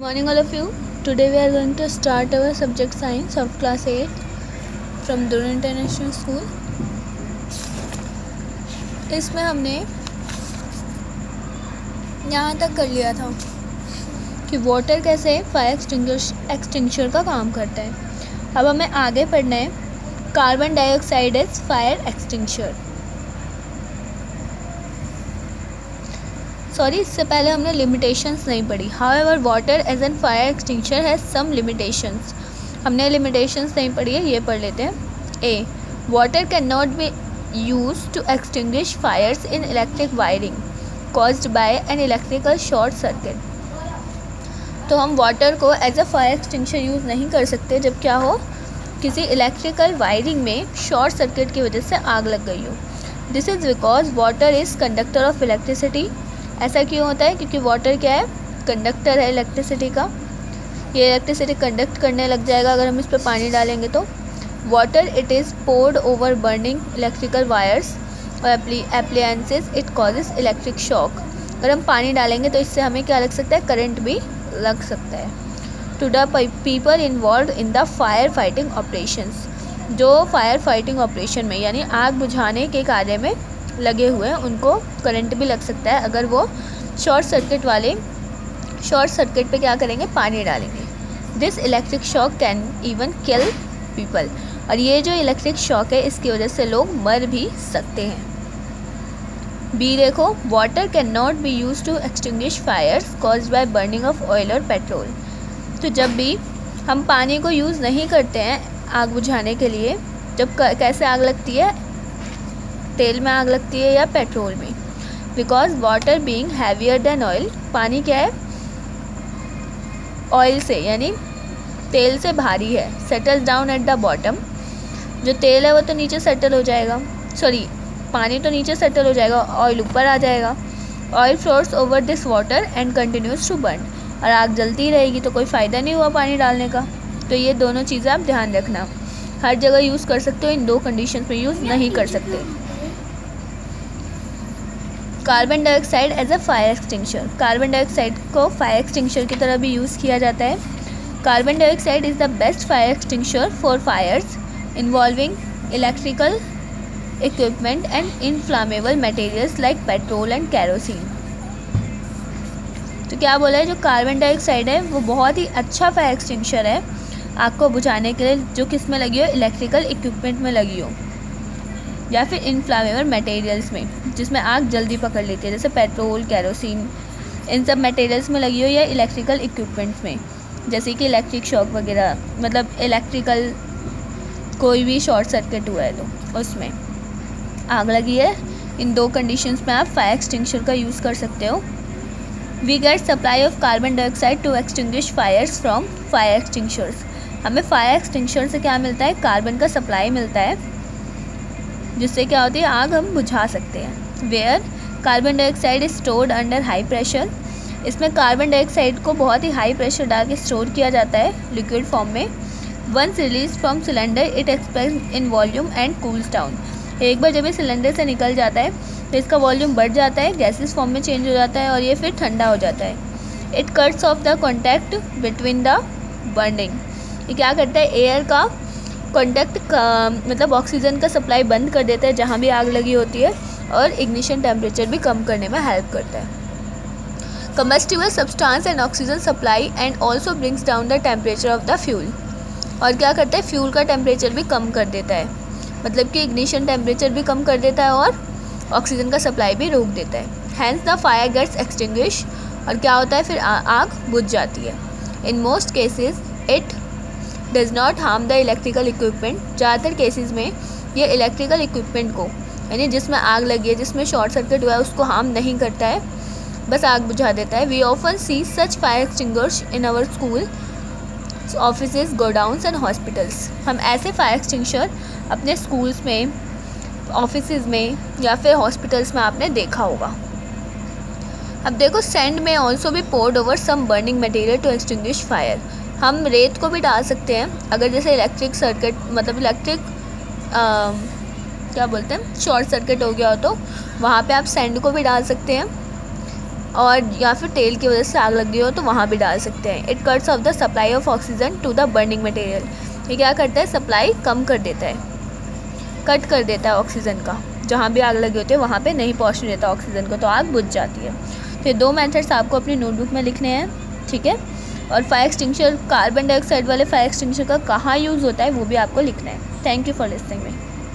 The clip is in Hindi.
Morning all of you. Today we are going to start our subject science of class 8 from Durand International School. इसमें हमने यहाँ तक कर लिया था कि वाटर कैसे फायर एक्सटिंग्विशर का काम करता है। अब हमें आगे पढ़ना है carbon dioxide is fire extinguisher. Sorry, इससे पहले हमने लिमिटेशंस नहीं पढ़ी। However water as an fire extinguisher has some limitations. हमने लिमिटेशंस नहीं पढ़ी है, ये पढ़ लेते हैं। A, water can not be use to extinguish fires in electric wiring caused by an electrical short circuit. तो हम वाटर को as a fire extinguisher use नहीं कर सकते जब क्या हो, किसी इलेक्ट्रिकल वायरिंग में शॉर्ट सर्किट की वजह से आग लग गई हो। This is because water is conductor of electricity. ऐसा क्यों होता है? क्योंकि वाटर क्या है? कंडक्टर है इलेक्ट्रिसिटी का। ये इलेक्ट्रिसिटी कंडक्ट करने लग जाएगा अगर हम इस पर पानी डालेंगे तो। Water it is poured over burning electrical wires और appliances, it causes electric shock. अगर हम पानी डालेंगे तो इससे हमें क्या लग सकता है? करंट भी लग सकता है। To the people involve in the fire fighting operations, जो फायर फाइटिंग ऑपरेशन में यानी आग बुझाने के कार्य में लगे हुए हैं, उनको करंट भी लग सकता है अगर वो शॉर्ट सर्किट पे क्या करेंगे? पानी डालेंगे। This electric shock can even kill people. और ये जो इलेक्ट्रिक शॉक है इसकी वजह से लोग मर भी सकते हैं। बी देखो, water can not be use to extinguish fires caused by burning of oil और पेट्रोल। तो जब भी हम पानी को यूज़ नहीं करते हैं आग बुझाने के लिए, जब कैसे आग लगती है? तेल में आग लगती है या पेट्रोल में। Because water being heavier than oil, पानी क्या है? ऑयल से यानी तेल से भारी है। Settles down at the bottom, जो तेल है वो तो नीचे सेटल हो जाएगा, सॉरी पानी तो नीचे सेटल हो जाएगा, ऑयल ऊपर आ जाएगा। Oil floats over this water and continues to burn. और आग जलती रहेगी तो कोई फ़ायदा नहीं हुआ पानी डालने का। तो ये दोनों चीज़ें आप ध्यान रखना। हर जगह यूज़ कर सकते हो, इन दो कंडीशन में यूज़ नहीं कर सकते। Carbon dioxide as a fire extinguisher, carbon dioxide को फायर एक्सटिंग्विशर की तरह भी यूज़ किया जाता है। Carbon dioxide is the best fire extinguisher for fires involving electrical equipment and inflammable materials like petrol and kerosene. तो क्या बोला है? जो कार्बन डाइऑक्साइड है वो बहुत ही अच्छा फायर एक्सटिंग्विशर है आग को बुझाने के लिए, जो किस में लगी हो? इलेक्ट्रिकल इक्विपमेंट में लगी हो या फिर इनफ्लामेबल मटेरियल्स में, जिसमें आग जल्दी पकड़ लेती है, जैसे पेट्रोल, कैरोसिन, इन सब मटेरियल्स में लगी हो या इलेक्ट्रिकल इक्विपमेंट्स में, जैसे कि इलेक्ट्रिक शॉक वगैरह, मतलब इलेक्ट्रिकल कोई भी शॉर्ट सर्किट हुआ है तो उसमें आग लगी है। इन दो कंडीशंस में आप फायर एक्सटिंग्विशर का यूज़ कर सकते हो। We get supply of carbon dioxide to extinguish fires from fire extinguishers. हमें फायर एक्सटिंग्विशर से क्या मिलता है? कार्बन का सप्लाई मिलता है, जिससे क्या होती है? आग हम बुझा सकते हैं। Where carbon dioxide is stored under high pressure, इसमें कार्बन डाइऑक्साइड को बहुत ही हाई प्रेशर डाल के स्टोर किया जाता है लिक्विड फॉर्म में। Once release from cylinder it expands in volume and cools down. एक बार जब ये सिलेंडर से निकल जाता है तो इसका वॉल्यूम बढ़ जाता है, गैसेस फॉर्म में चेंज हो जाता है और ये फिर ठंडा हो जाता है। It cuts off the contact between the burning, ये क्या करता है? एयर का कॉन्टैक्ट का मतलब ऑक्सीजन का सप्लाई बंद कर देता है जहाँ भी आग लगी होती है, और इग्निशन टेम्परेचर भी कम करने में हेल्प करता है। Combustible substance and oxygen supply and also brings down the temperature of the fuel. और क्या करता है? फ्यूल का टेम्परेचर भी कम कर देता है, मतलब कि इग्निशन टेम्परेचर भी कम कर देता है और ऑक्सीजन का सप्लाई भी रोक देता है। Hence the fire gets extinguish, और क्या होता है? फिर आग बुझ जाती है। In most cases it does not harm the electrical equipment. ज़्यादातर केसेस में ये इलेक्ट्रिकल इक्विपमेंट को, यानी जिसमें आग लगी है, जिसमें शॉर्ट सर्किट हुआ है, उसको हार्म नहीं करता है, बस आग बुझा देता है। We often see such fire extinguishers in our school, offices, godowns and hospitals. हम ऐसे फायर एक्सटिंग्विशर अपने स्कूल्स में, ऑफिसेज में या फिर हॉस्पिटल्स में आपने देखा होगा। अब देखो, सैंड में ऑल्सो भी poured over some burning material to extinguish fire. हम रेत को भी डाल सकते हैं अगर जैसे इलेक्ट्रिक सर्किट, मतलब इलेक्ट्रिक क्या बोलते हैं, शॉर्ट सर्किट हो गया हो तो वहाँ पे आप सैंड को भी डाल सकते हैं और या फिर तेल की वजह से आग लग गई हो तो वहाँ भी डाल सकते हैं। It cuts off the supply of oxygen to the burning material. ये क्या करता है, सप्लाई कम कर देता है, कट कर देता है ऑक्सीजन का, जहाँ भी आग लगी होती है वहाँ पे नहीं पहुँचने देता ऑक्सीजन को, तो आग बुझ जाती है। तो ये 2 मेथड्स आपको अपनी नोटबुक में लिखने हैं, ठीक है। और फायर एक्सटिंग्विशर, कार्बन डाइऑक्साइड वाले फायर एक्सटिंग्विशर का कहाँ यूज़ होता है वो भी आपको लिखना है। Thank you for listening me.